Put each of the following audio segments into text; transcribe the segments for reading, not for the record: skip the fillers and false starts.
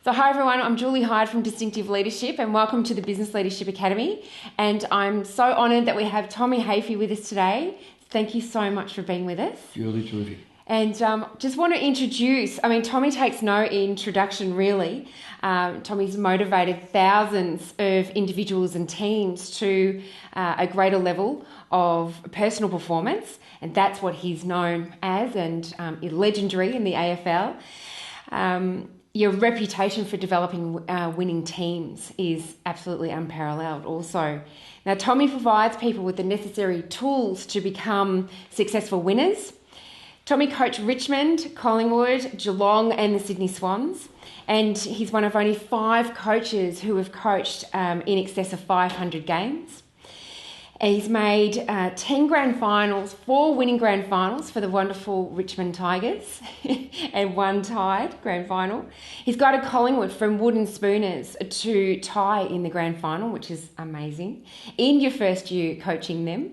So hi everyone, I'm Julie Hyde from Distinctive Leadership and welcome to the Business Leadership Academy. And I'm so honoured that we have Tommy Hafey with us today. Thank you so much for being with us. Julie, terrific. And just want to introduce, Tommy takes no introduction really. Tommy's motivated thousands of individuals and teams to a greater level of personal performance. And that's what he's known as and legendary in the AFL. Your reputation for developing winning teams is absolutely unparalleled also. Now, Tommy provides people with the necessary tools to become successful winners. Tommy coached Richmond, Collingwood, Geelong and the Sydney Swans, and he's one of only 5 coaches who have coached in excess of 500 games. He's made 10 grand finals, 4 winning grand finals for the wonderful Richmond Tigers and 1 tied grand final. He's guided Collingwood from wooden spooners to tie in the grand final, which is amazing, in your first year coaching them.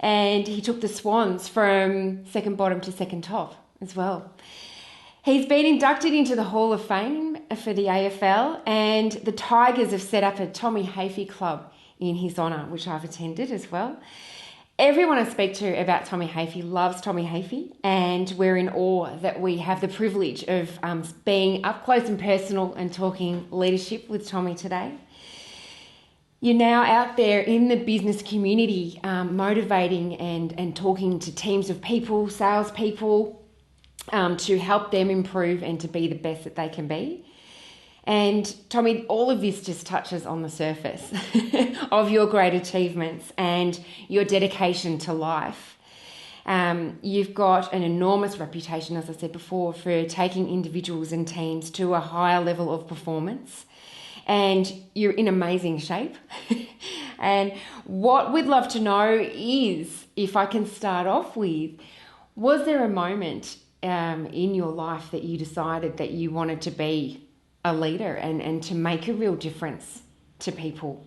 And he took the Swans from second bottom to second top as well. He's been inducted into the Hall of Fame for the AFL, and the Tigers have set up a Tommy Hafey Club in his honour, which I've attended as well. Everyone I speak to about Tommy Hafey loves Tommy Hafey, and we're in awe that we have the privilege of being up close and personal and talking leadership with Tommy today. You're now out there in the business community motivating and talking to teams of people, salespeople, to help them improve and to be the best that they can be. And Tommy, all of this just touches on the surface of your great achievements and your dedication to life. You've got an enormous reputation, as I said before, for taking individuals and teams to a higher level of performance. And you're in amazing shape. And what we'd love to know is, if I can start off with, was there a moment in your life that you decided that you wanted to be a leader and to make a real difference to people?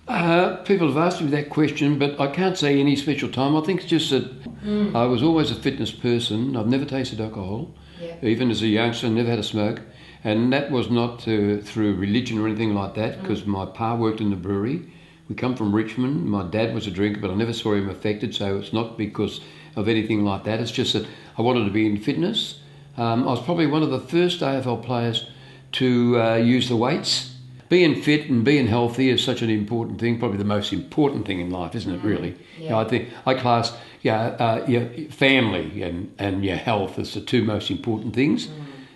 People have asked me that question, but I can't say any special time. I think it's just that I was always a fitness person. I've never tasted alcohol, even as a youngster, never had a smoke. And that was not through religion or anything like that, because my pa worked in the brewery. We come from Richmond. My dad was a drinker, but I never saw him affected, so it's not because of anything like that. It's just that I wanted to be in fitness. I was probably one of the first AFL players to use the weights. Being fit and being healthy is such an important thing, probably the most important thing in life, isn't it, really? Yeah. You know, I think I class your family and your health as the 2 most important things.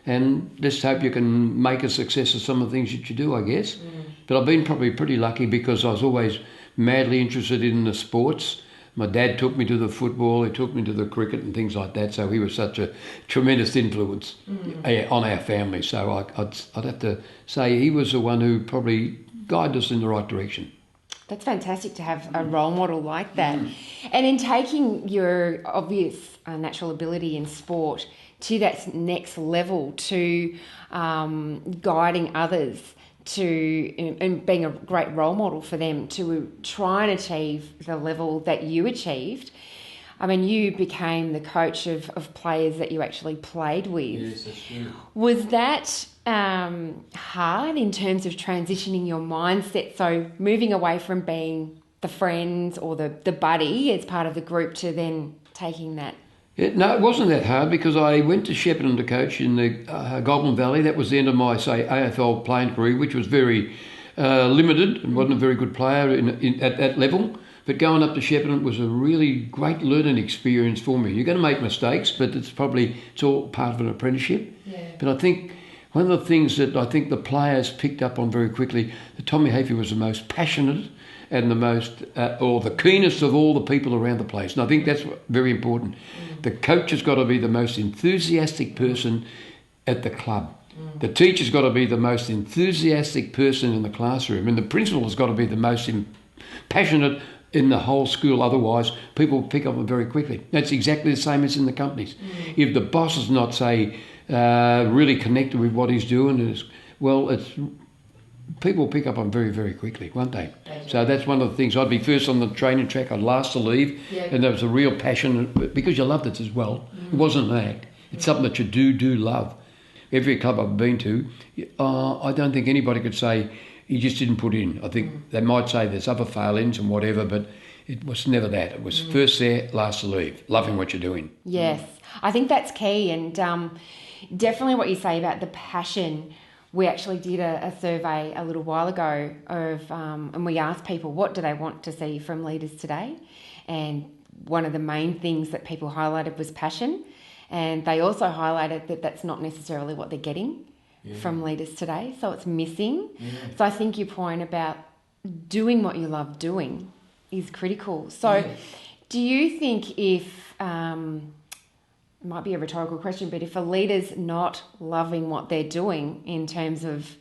And let's hope you can make a success of some of the things that you do, I guess. But I've been probably pretty lucky because I was always madly interested in the sports. My dad took me to the football, he took me to the cricket and things like that, so he was such a tremendous influence on our family. So I'd have to say he was the one who probably guided us in the right direction. That's fantastic to have a role model like that. And in taking your obvious natural ability in sport to that next level, to guiding others to and being a great role model for them to try and achieve the level that you achieved. I mean, you became the coach of players that you actually played with. Yes, that's true. Was that hard in terms of transitioning your mindset? So moving away from being the friends or the buddy as part of the group to then taking that? No, it wasn't that hard because I went to Shepparton to coach in the Goulburn Valley. That was the end of my, AFL playing career, which was very limited and wasn't a very good player at that level. But going up to Shepparton was a really great learning experience for me. You're going to make mistakes, but it's all part of an apprenticeship. Yeah. But I think one of the things that I think the players picked up on very quickly, that Tommy Hafey was the most passionate and the most, or the keenest of all the people around the place. And I think that's very important. The coach has got to be the most enthusiastic person at the club. The teacher's got to be the most enthusiastic person in the classroom. And the principal has got to be the most passionate in the whole school. Otherwise, people pick up on very quickly. That's exactly the same as in the companies. If the boss is not, really connected with what he's doing, people pick up on very, very quickly, won't they? So that's one of the things. I'd be first on the training track, I'd last to leave, and there was a real passion, because you loved it as well. It wasn't an act. It's something that you do love. every club I've been to, I don't think anybody could say he just didn't put in. I think they might say there's other failings and whatever, but it was never that. It was first there, last to leave, loving what you're doing. Yes, I think that's key, and definitely what you say about the passion. We actually did a survey a little while ago and we asked people what do they want to see from leaders today, and one of the main things that people highlighted was passion, and they also highlighted that that's not necessarily what they're getting from leaders today, so it's missing. So I think your point about doing what you love doing is critical. So do you think if it might be a rhetorical question, but if a leader's not loving what they're doing in terms of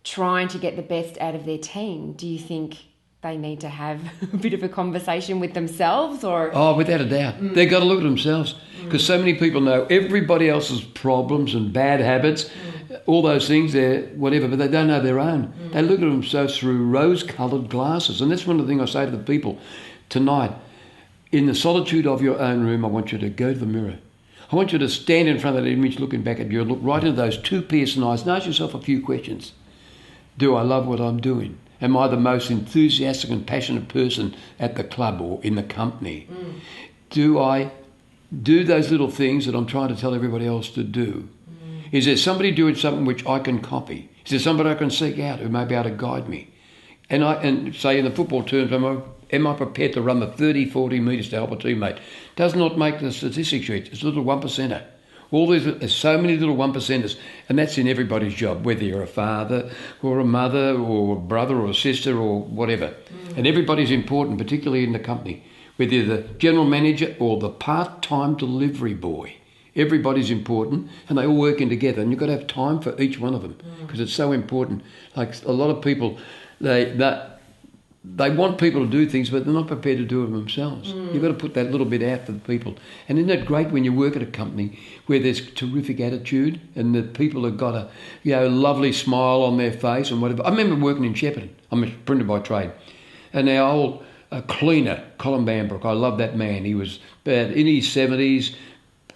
trying to get the best out of their team, do you think they need to have a bit of a conversation with themselves? Or Oh, without a doubt. They've got to look at themselves, because so many people know everybody else's problems and bad habits, all those things, they're whatever, but they don't know their own. They look at themselves through rose-coloured glasses. And that's one of the things I say to the people tonight. In the solitude of your own room, I want you to go to the mirror. I want you to stand in front of that image looking back at you and look right into those two piercing eyes and ask yourself a few questions. Do I love what I'm doing? Am I the most enthusiastic and passionate person at the club or in the company? Do I do those little things that I'm trying to tell everybody else to do? Is there somebody doing something which I can copy? Is there somebody I can seek out who may be able to guide me? And say in the football terms, am I prepared to run the 30, 40 metres to help a teammate? Does not make the statistics sheet. It's a little 1%er. There's so many little 1%ers, and that's in everybody's job, whether you're a father or a mother or a brother or a sister or whatever. And everybody's important, particularly in the company, whether you're the general manager or the part-time delivery boy. Everybody's important, and they all work in together, and you've got to have time for each one of them, because it's so important. Like a lot of people, they want people to do things, but they're not prepared to do it themselves. You've got to put that little bit out for the people. And isn't it great when you work at a company where there's terrific attitude and the people have got a lovely smile on their face and whatever. I remember working in Shepparton. I'm a printer by trade. And our old cleaner, Colin Bambrook, I love that man. He was in his 70s,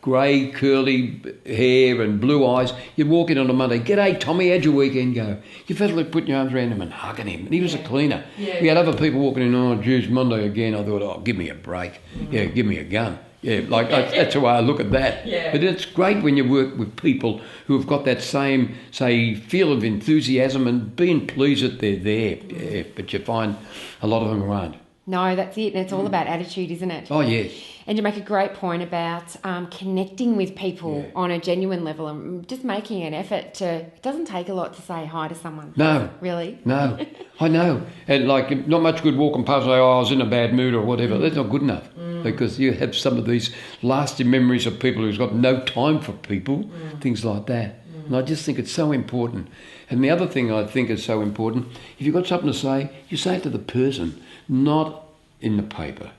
grey, curly hair and blue eyes. You'd walk in on a Monday, "G'day, Tommy, how'd your weekend go?" You felt like putting your arms around him and hugging him. And he was a cleaner. We had other people walking in, "Oh, geez, Monday again." I thought, "Oh, give me a break. Give me a gun." That's the way I look at that. But it's great when you work with people who have got that same, say, feel of enthusiasm and being pleased that they're there. But you find a lot of them aren't. No, that's it. And it's all about attitude, isn't it? Oh, yes. And you make a great point about connecting with people on a genuine level and just making an effort to... It doesn't take a lot to say hi to someone. No. Really? No. I know. And, not much good walking past and say, "Oh, I was in a bad mood," or whatever. That's not good enough, because you have some of these lasting memories of people who's got no time for people, things like that. And I just think it's so important. And the other thing I think is so important, if you've got something to say, you say it to the person, not in the paper.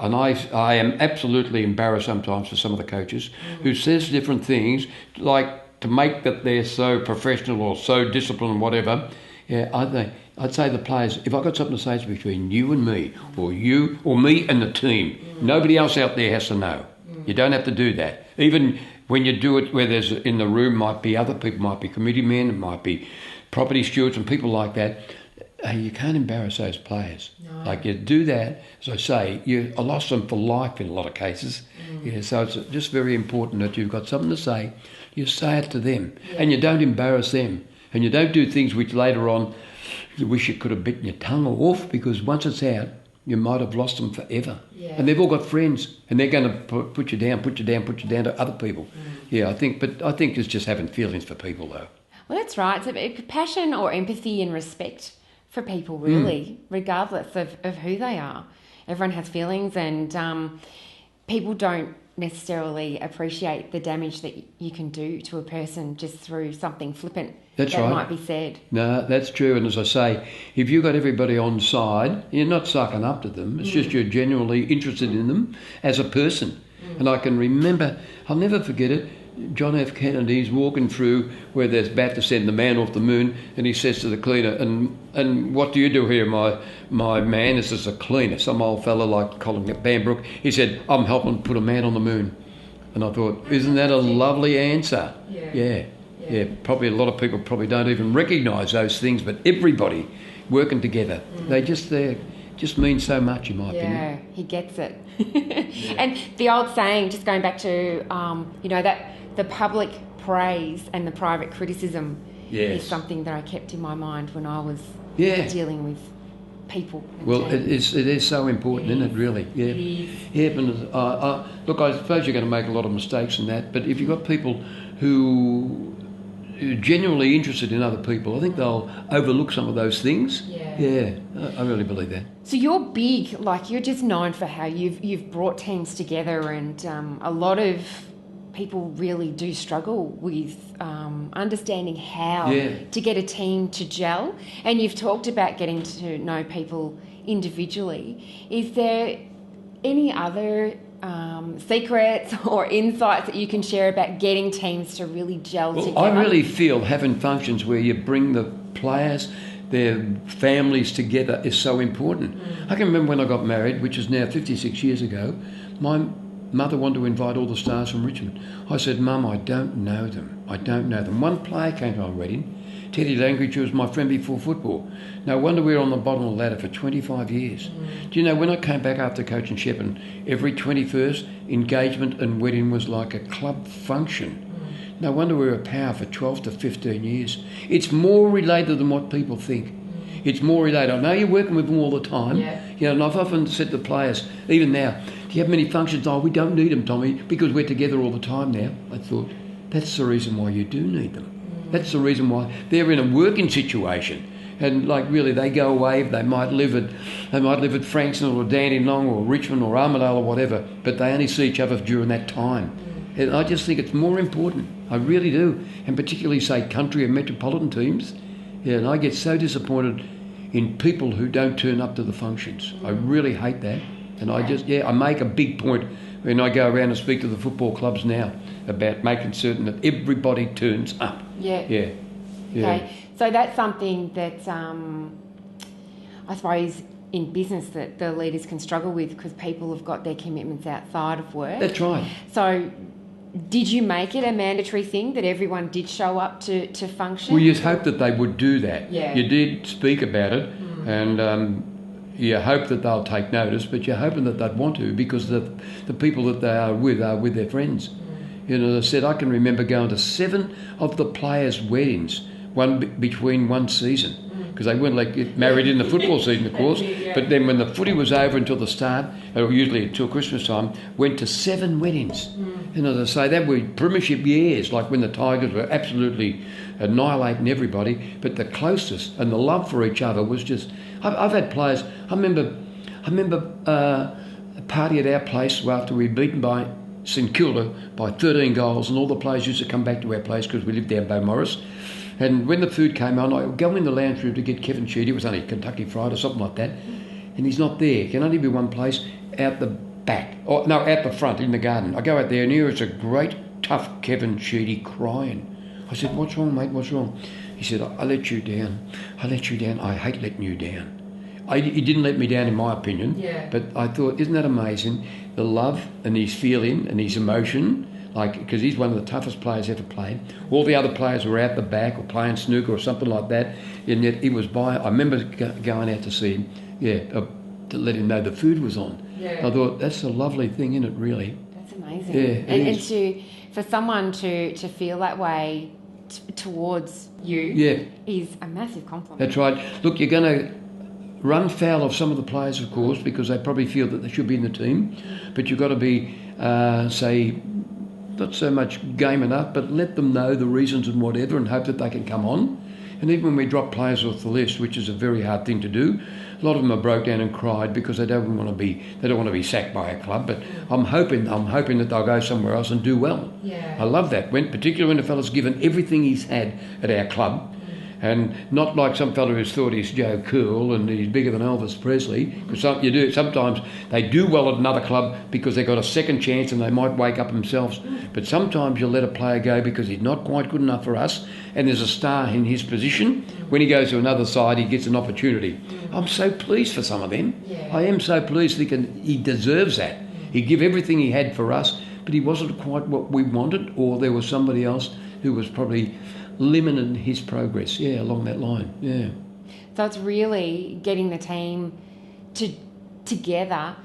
And I am absolutely embarrassed sometimes for some of the coaches who says different things, like to make that they're so professional or so disciplined and whatever. I'd say to the players, if I've got something to say, it's between you and me, or you or me and the team. Nobody else out there has to know. You don't have to do that. Even when you do it where there's in the room might be other people, might be committee men, it might be property stewards and people like that. You can't embarrass those players. No. Like you do that, as I say, you lost them for life in a lot of cases. So it's just very important that you've got something to say, you say it to them, and you don't embarrass them, and you don't do things which later on you wish you could have bitten your tongue off, because once it's out, you might have lost them forever. And they've all got friends, and they're going to put you down to other people. I think it's just having feelings for people, though. Well, that's right. So passion or empathy and respect for people, really, regardless of who they are. Everyone has feelings, and people don't necessarily appreciate the damage that you can do to a person just through something flippant that might be said. No, that's true. And as I say, if you've got everybody on side, you're not sucking up to them. It's just you're genuinely interested in them as a person. And I can remember, I'll never forget it, John F. Kennedy's walking through where they're about to send the man off the moon, and he says to the cleaner, and what do you do here, my man? This is a cleaner, some old fella like Colin Bambrook. He said, "I'm helping put a man on the moon." And I thought, isn't that a lovely answer? Yeah. Yeah, probably a lot of people probably don't even recognise those things, but everybody working together, they just mean so much, in my opinion. Yeah, he gets it. And the old saying, just going back to, that the public praise and the private criticism is something that I kept in my mind when I was dealing with people. Well, it is so important, isn't it, really? Yeah. Yeah, but look, I suppose you're going to make a lot of mistakes in that, but if you've got people who are genuinely interested in other people, I think they'll overlook some of those things. Yeah, I really believe that. So you're big, you're just known for how you've brought teams together, and a lot of people really do struggle with understanding how to get a team to gel. And you've talked about getting to know people individually. Is there any other secrets or insights that you can share about getting teams to really gel together? I really feel having functions where you bring the players, their families together is so important. I can remember when I got married, which is now 56 years ago, my mother wanted to invite all the stars from Richmond. I said, Mum, I don't know them. One player came to our wedding, Teddy Langridge, who was my friend before football. No wonder we were on the bottom of the ladder for 25 years. Do you know, when I came back after coaching Shepparton, every 21st engagement and wedding was like a club function. No wonder we were a power for 12 to 15 years. It's more related than what people think. It's more related. I know you're working with them all the time. And I've often said to players, even now, do you have many functions? Oh, we don't need them, Tommy, because we're together all the time now. I thought, that's the reason why you do need them. That's the reason why they're in a working situation. And really, they go away. They might live at Frankston or Dandenong or Richmond or Armidale or whatever, but they only see each other during that time. And I just think it's more important. I really do. And particularly, say, country and metropolitan teams. Yeah, and I get so disappointed in people who don't turn up to the functions. I really hate that. And I make a big point when I go around and speak to the football clubs now about making certain that everybody turns up. Yeah. Okay, so that's something that I suppose in business that the leaders can struggle with, because people have got their commitments outside of work. That's right. So did you make it a mandatory thing that everyone did show up to function? Well, you hope that they would do that. Yeah. You did speak about it, and you hope that they'll take notice, but you're hoping that they'd want to, because the people that they are with their friends. As I said, I can remember going to 7 of the players' weddings, between one season, because they weren't get married in the football season, of course, but then when the footy was over until the start, or usually until Christmas time, went to 7 weddings. As I say, that were premiership years, like when the Tigers were absolutely annihilating everybody, but the closeness and the love for each other was just... I've had players... I remember a party at our place after we'd beaten by St Kilda by 13 goals, and all the players used to come back to our place because we lived down Beaumaris. And when the food came on, I would go in the lounge room to get Kevin Sheedy. It was only Kentucky Fried or something like that. And he's not there. It can only be one place, out the back. Out the front, in the garden. I go out there, and here is a great, tough Kevin Sheedy crying. I said, what's wrong, mate? What's wrong? He said, I let you down. I hate letting you down. He didn't let me down, in my opinion. But I thought, isn't that amazing? The love and his feeling and his emotion, because he's one of the toughest players ever played. All the other players were out the back or playing snooker or something like that, and yet he was by. I remember going out to see him, to let him know the food was on. I thought, that's a lovely thing, isn't it, really? That's amazing. And for someone to feel that way towards you is a massive compliment. That's right. Look, you're going to run foul of some of the players, of course, because they probably feel that they should be in the team, but you've got to be, not so much game enough, but let them know the reasons and whatever, and hope that they can come on. And even when we drop players off the list, which is a very hard thing to do, a lot of them have broke down and cried because they don't want to be sacked by a club. But I'm hoping that they'll go somewhere else and do well. I love that, particularly when the fella's given everything he's had at our club. And not like some fella who's thought he's Joe Cool and he's bigger than Elvis Presley, because sometimes they do well at another club because they've got a second chance and they might wake up themselves. But sometimes you'll let a player go because he's not quite good enough for us, and there's a star in his position. When he goes to another side, he gets an opportunity. I'm so pleased for some of them. I am so pleased he deserves that. He gave everything he had for us, but he wasn't quite what we wanted, or there was somebody else who was probably limiting his progress, along that line, So it's really getting the team together,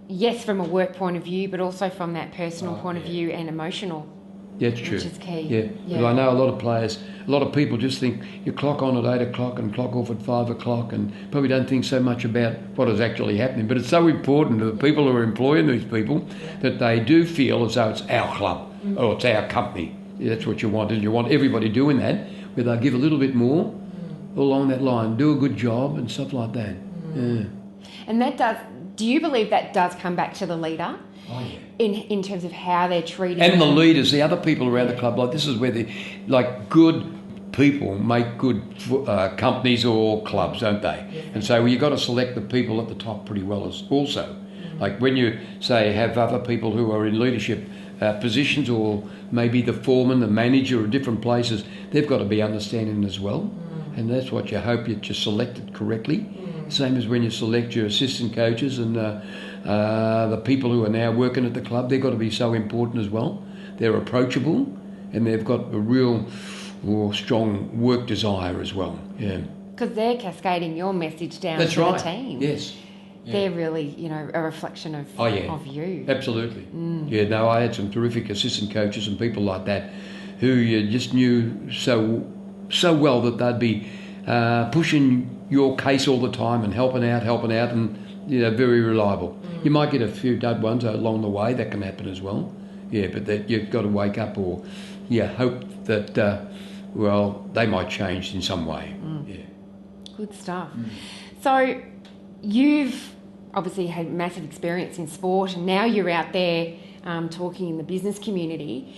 yes, from a work point of view, but also from that personal point of view and emotional. That's true. Which is key. Yeah. Because I know a lot of players, a lot of people just think you clock on at 8 o'clock and clock off at 5 o'clock and probably don't think so much about what is actually happening. But it's so important to the people who are employing these people that they do feel as though it's our club or it's our company. That's what you want, and you want everybody doing that, where they give a little bit more along that line, do a good job and stuff like that. Yeah. And do you believe that does come back to the leader? Oh, yeah. In terms of how they're treated, and the leaders, the other people around the club, like this is where good people make good companies or clubs, don't they? Yeah. And so you've got to select the people at the top pretty well also. Like when you say have other people who are in leadership positions, or maybe the foreman, the manager of different places, they've got to be understanding as well. And that's what you hope you just selected correctly. Same as when you select your assistant coaches and the people who are now working at the club, they've got to be so important as well. They're approachable and they've got a real or strong work desire as well. Yeah. Because they're cascading your message down That's to right. the team. Yes. Yeah. They're really, a reflection of you. Absolutely. Yeah, no, I had some terrific assistant coaches and people like that who you just knew so well that they'd be pushing your case all the time and helping out and, very reliable. You might get a few dud ones along the way, that can happen as well. Yeah, but that you've got to wake up or hope that, they might change in some way. Yeah. Good stuff. So you've obviously had massive experience in sport and now you're out there talking in the business community.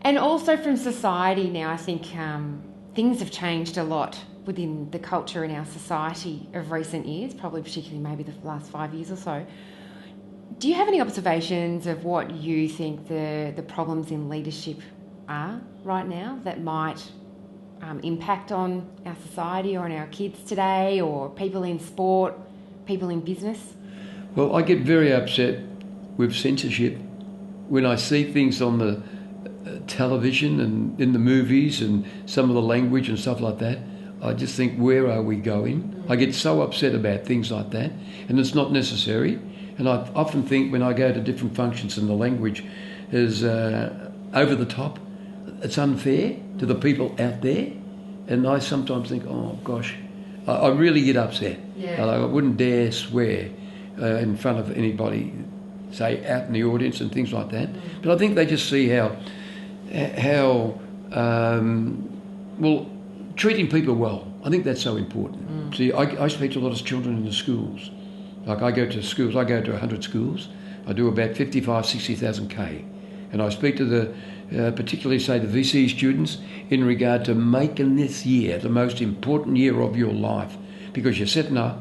And also from society now, I think things have changed a lot within the culture in our society of recent years, probably particularly maybe the last 5 years or so. Do you have any observations of what you think the problems in leadership are right now that might impact on our society or on our kids today, or people in sport, people in business? Well, I get very upset with censorship when I see things on the television and in the movies and some of the language and stuff like that. I just think, where are we going? I get so upset about things like that, and it's not necessary. And I often think when I go to different functions and the language is over the top, it's unfair to the people out there. And I sometimes think, oh gosh, I really get upset. Yeah. I wouldn't dare swear in front of anybody, say out in the audience and things like that. But I think they just see how treating people well. I think that's so important. See, I speak to a lot of children in the schools. Like I go to schools, I go to 100 schools. I do about 60,000 K. And I speak to the, particularly say the VC students in regard to making this year the most important year of your life, because you're setting up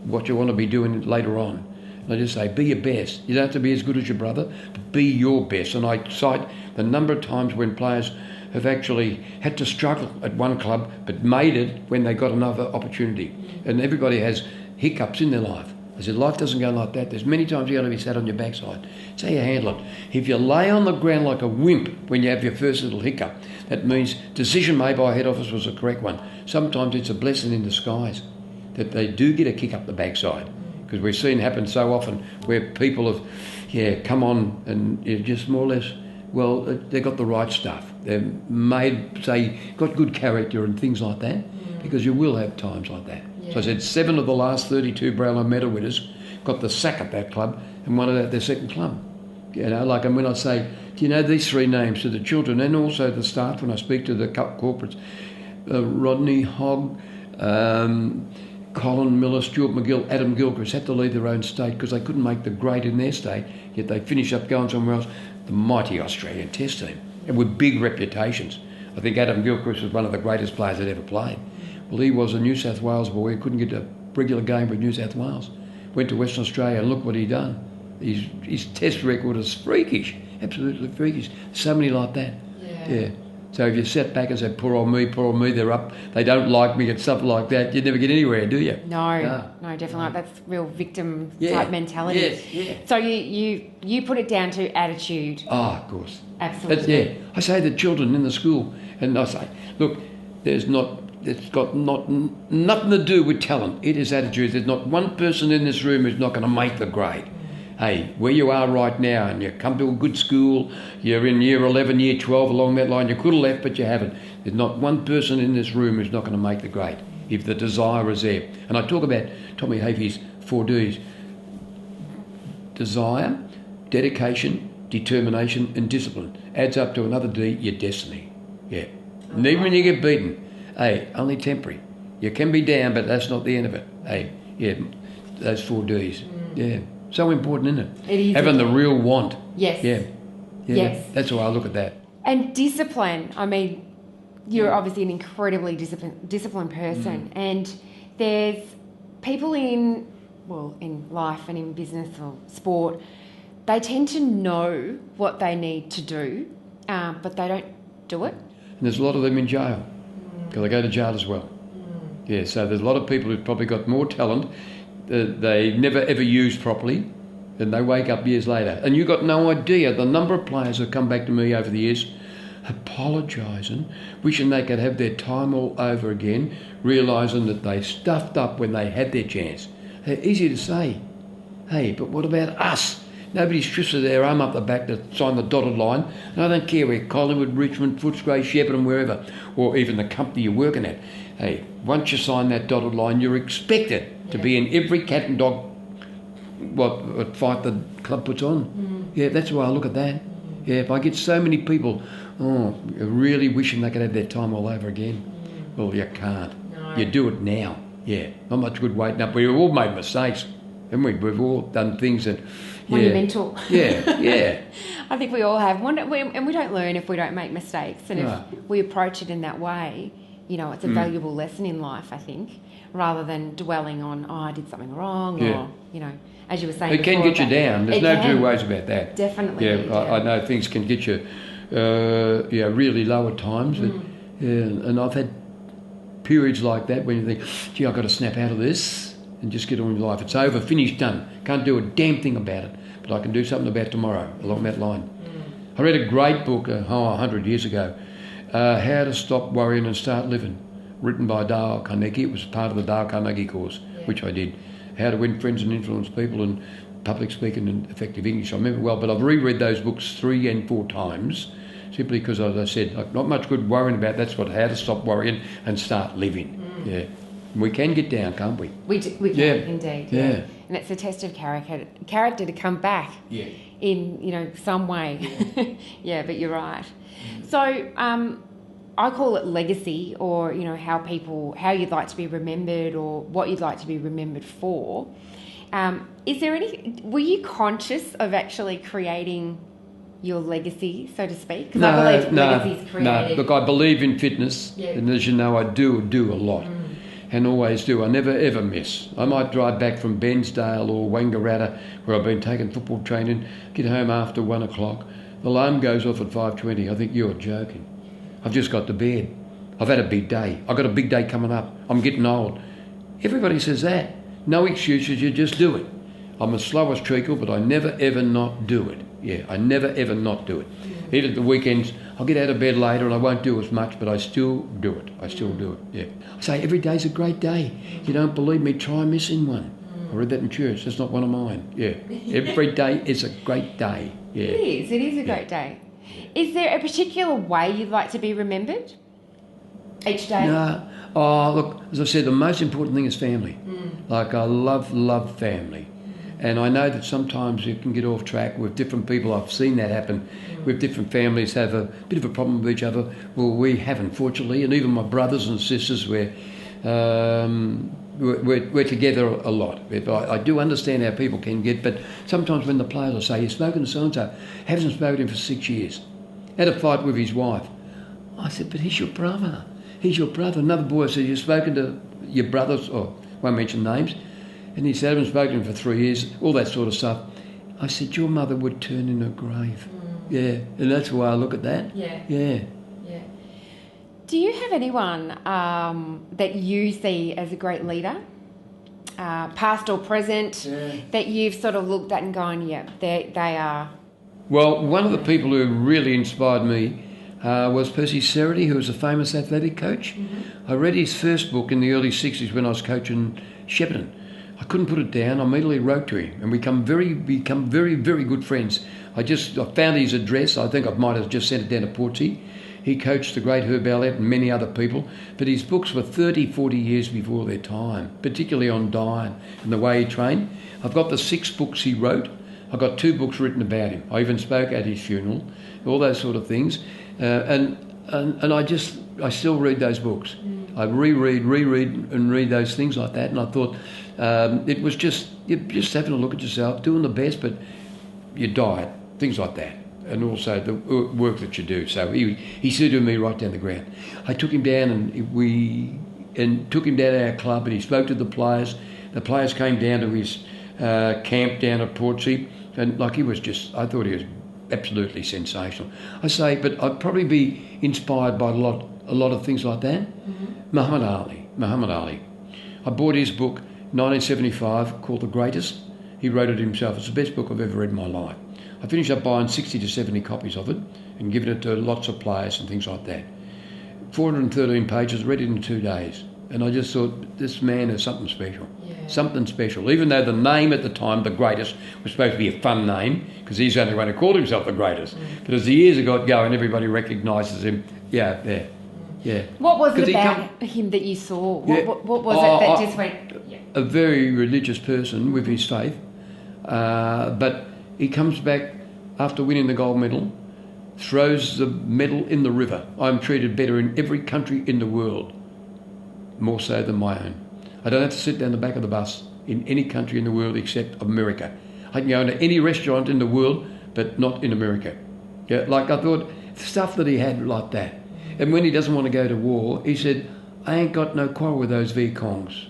what you want to be doing later on. And I just say, be your best. You don't have to be as good as your brother, but be your best. And I cite the number of times when players have actually had to struggle at one club but made it when they got another opportunity. And everybody has hiccups in their life. I said, life doesn't go like that. There's many times you're going to be sat on your backside. It's how you handle it. If you lay on the ground like a wimp when you have your first little hiccup, that means decision made by head office was the correct one. Sometimes it's a blessing in disguise that they do get a kick up the backside, because we've seen happen so often where people have, come on and just more or less, well, they got the right stuff. They're made, say, got good character and things like that, because you will have times like that. Yeah. So I said 7 of the last 32 Brownlow medal winners got the sack at that club and won it at their second club. And when I say, do you know these 3 names to the children and also the staff when I speak to the corporates, Rodney Hogg, Colin Miller, Stuart McGill, Adam Gilchrist had to leave their own state because they couldn't make the grade in their state, yet they finished up going somewhere else. The mighty Australian Test team, and with big reputations. I think Adam Gilchrist was one of the greatest players that ever played. Well, he was a New South Wales boy who couldn't get a regular game with New South Wales. Went to Western Australia and look what he done. His Test record is freakish, absolutely freakish. So many like that. Yeah. So if you sit back and say, poor old me, they're up, they don't like me and stuff like that, you never get anywhere, do you? No, definitely not. That's real victim type mentality. Yes, yeah. So you put it down to attitude. Oh, of course. Absolutely. I say to children in the school, and I say, look, it's got nothing to do with talent. It is attitude. There's not one person in this room who's not going to make the grade. Hey, where you are right now, and you come to a good school, you're in year 11, year 12, along that line, you could have left, but you haven't. There's not one person in this room who's not going to make the grade if the desire is there. And I talk about Tommy Hafey's 4 Ds. Desire, dedication, determination and discipline. Adds up to another D, your destiny. Yeah. And even when you get beaten, hey, only temporary. You can be down, but that's not the end of it. Hey, yeah, those 4 Ds. Yeah. So important, isn't it? It is. Having the real want. Yes. Yeah. Yes. That's why I look at that. And discipline. I mean, you're obviously an incredibly disciplined person, and there's people in life and in business or sport, they tend to know what they need to do, but they don't do it. And there's a lot of them in jail because they go to jail as well. Yeah, so there's a lot of people who've probably got more talent they never ever used properly, and they wake up years later. And you've got no idea the number of players who have come back to me over the years apologising, wishing they could have their time all over again, realising that they stuffed up when they had their chance. They're easy to say. Hey, but what about us? Nobody strips their arm up the back to sign the dotted line. And I don't care where Collingwood, Richmond, Footscray, Shepparton, wherever, or even the company you're working at. Hey, once you sign that dotted line, you're expected to be in every cat and dog what fight the club puts on. Yeah, that's why I look at that. Yeah, if I get so many people really wishing they could have their time all over again, well, you can't. No. You do it now. Yeah, not much good waiting up. We've all made mistakes, haven't we? We've all done things that... Monumental. Yeah. I think we all have. And we don't learn if we don't make mistakes. And if we approach it in that way, it's a valuable lesson in life, I think, rather than dwelling on, I did something wrong or, as you were saying it can get you down. There's no two ways about that. Definitely. Yeah, I know things can get you really low at times. And I've had periods like that when you think, gee, I've got to snap out of this and just get on with life. It's over, finished, done. Can't do a damn thing about it, but I can do something about tomorrow along that line. I read a great book 100 years ago, How to Stop Worrying and Start Living, written by Dale Carnegie. It was part of the Dale Carnegie course, which I did. How to Win Friends and Influence People and Public Speaking and Effective English. I remember well, but I've reread those books 3 and 4 times, simply because, as I said, not much good worrying about. That's what How to Stop Worrying and Start Living. Yeah. We can get down, can't we? We can, indeed. Yeah. And it's a test of character to come back in, some way. Yeah, but you're right. So I call it legacy, or, how you'd like to be remembered or what you'd like to be remembered for. Were you conscious of actually creating your legacy, so to speak? Because I believe legacy's created. No, look, I believe in fitness, and as you know, I do a lot. And always do. I never ever miss. I might drive back from Bensdale or Wangaratta, where I've been taking football training, get home after 1 o'clock. The alarm goes off at 5:20. I think you're joking. I've just got to bed. I've had a big day. I've got a big day coming up. I'm getting old. Everybody says that. No excuses, you just do it. I'm as slow as treacle, but I never ever not do it. Yeah, I never ever not do it. Even at the weekends, I'll get out of bed later and I won't do as much, but I still do it. Yeah. I say every day's a great day. You don't believe me, try missing one. I read that in church. That's not one of mine. Yeah. Every day is a great day. Yeah. It is a great day. Is there a particular way you'd like to be remembered each day? No. Oh, look, as I said, the most important thing is family. Like, I love family. And I know that sometimes you can get off track with different people. I've seen that happen with different families have a bit of a problem with each other. Well, we haven't, fortunately. And even my brothers and sisters, we're together a lot. I do understand how people can get, but sometimes when the players will say, you've spoken to so-and-so, haven't spoken to him for 6 years. Had a fight with his wife. I said, but he's your brother. He's your brother. Another boy said, you've spoken to your brothers, or won't mention names. And he said, I haven't spoken to him for 3 years, all that sort of stuff. I said, your mother would turn in her grave. Yeah, and that's why I look at that. Yeah. Do you have anyone that you see as a great leader, past or present, that you've sort of looked at and gone, yeah, they are? Well, one of the people who really inspired me was Percy Cerity, who was a famous athletic coach. I read his first book in the early 60s when I was coaching Shepparton. I couldn't put it down. I immediately wrote to him and we become very, very good friends. I found his address. I think I might have just sent it down to Portsea. He coached the great Herb Elliott and many other people, but his books were 30, 40 years before their time, particularly on diet and the way he trained. I've got the 6 books he wrote. I've got 2 books written about him. I even spoke at his funeral, all those sort of things. And I still read those books. I reread and read those things like that. And I thought it was just having a look at yourself, doing the best, but your diet, things like that. And also the work that you do. So he said to me right down the ground. I took him down and took him down to our club and he spoke to the players. The players came down to his camp down at Portsea and I thought he was absolutely sensational. But I'd probably be inspired by a lot of things like that. Muhammad Ali. I bought his book 1975 called The Greatest. He wrote it himself. It's the best book I've ever read in my life. I finished up buying 60 to 70 copies of it and giving it to lots of players and things like that. 413 pages, read it in 2 days. And I just thought, this man is something special. Yeah. Something special. Even though the name at the time, The Greatest, was supposed to be a fun name, because he's the only one who called himself The Greatest. But as the years have got going, everybody recognises him. Yeah. What was it about him that you saw? What was it that just went... Yeah. A very religious person with his faith. But he comes back after winning the gold medal, throws the medal in the river. I'm treated better in every country in the world, more so than my own. I don't have to sit down the back of the bus in any country in the world except America. I can go into any restaurant in the world, but not in America. Yeah, like I thought, stuff that he had like that. And when he doesn't want to go to war, he said, I ain't got no quarrel with those Viet Congs.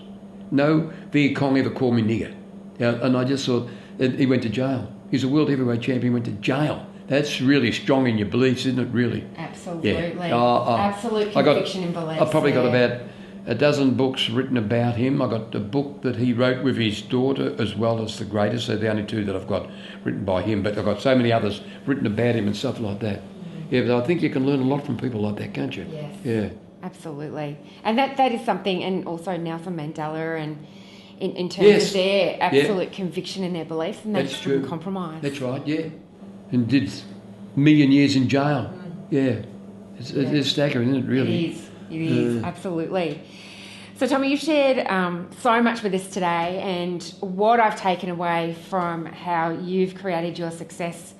No Viet Cong ever called me nigger. Yeah, and I just thought, he went to jail. He's a world heavyweight champion, went to jail. That's really strong in your beliefs, isn't it, really? Absolutely. Yeah. Absolute conviction in beliefs. I've probably got about a dozen books written about him. I got a book that he wrote with his daughter as well as The Greatest. They're the only 2 that I've got written by him, but I've got so many others written about him and stuff like that. Yeah, but I think you can learn a lot from people like that, can't you? Yes. Yeah. Absolutely. And that is something, and also Nelson Mandela and in terms of their absolute conviction in their beliefs, and they just wouldn't compromise. That's right, yeah. And did a million years in jail. Yeah. It's staggering, isn't it, really? It is, absolutely. So, Tommy, you've shared so much with us today, and what I've taken away from how you've created your success,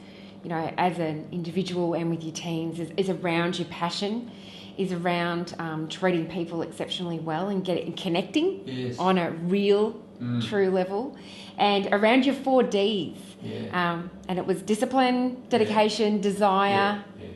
as an individual and with your teams is around your passion, is around treating people exceptionally well and connecting on a real, true level, and around your 4 Ds. Yeah. And it was discipline, dedication, desire. Yeah.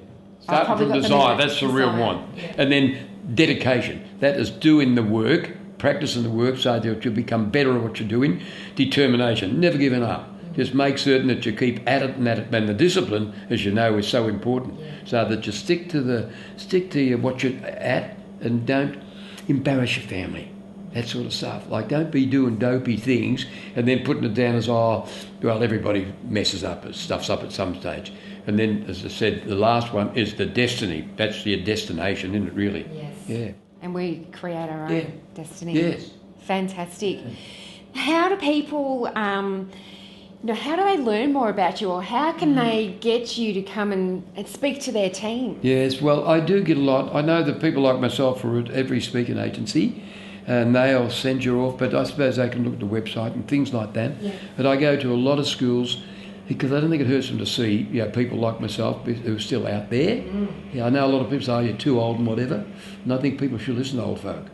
Starting from desire, that's the real one. Yeah. And then dedication, that is doing the work, practicing the work so that you become better at what you're doing. Determination, never giving up. Just make certain that you keep at it and at it. And the discipline, as you know, is so important. Yeah. So that you stick to what you're at and don't embarrass your family. That sort of stuff. Like, don't be doing dopey things and then putting it down as, everybody messes up, stuffs up at some stage. And then, as I said, the last one is the destiny. That's your destination, isn't it, really? Yes. Yeah. And we create our own destiny. Yes. Fantastic. Yeah. How do people, how do they learn more about you, or how can they get you to come and speak to their team? Yes, well, I do get a lot. I know that people like myself are at every speaking agency, and they'll send you off, but I suppose they can look at the website and things like that. Yeah. But I go to a lot of schools because I don't think it hurts them to see people like myself who are still out there. Yeah, I know a lot of people say, you're too old and whatever, and I think people should listen to old folk.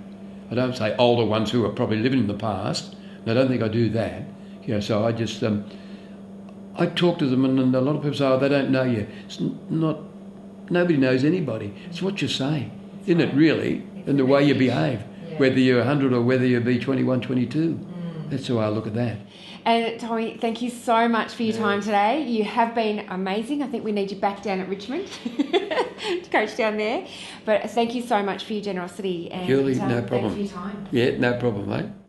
I don't say older ones who are probably living in the past, and I don't think I do that. So I just, I talk to them, and a lot of people say, they don't know you. It's not, nobody knows anybody. It's what you say, isn't it, really? And the way you behave. Whether you're 100 or whether you be 21, 22. That's the way I look at that. And Tommy, thank you so much for your time today. You have been amazing. I think we need you back down at Richmond. coach down there. But thank you so much for your generosity and Julie, no problem. thanks for your time. Yeah, no problem, mate.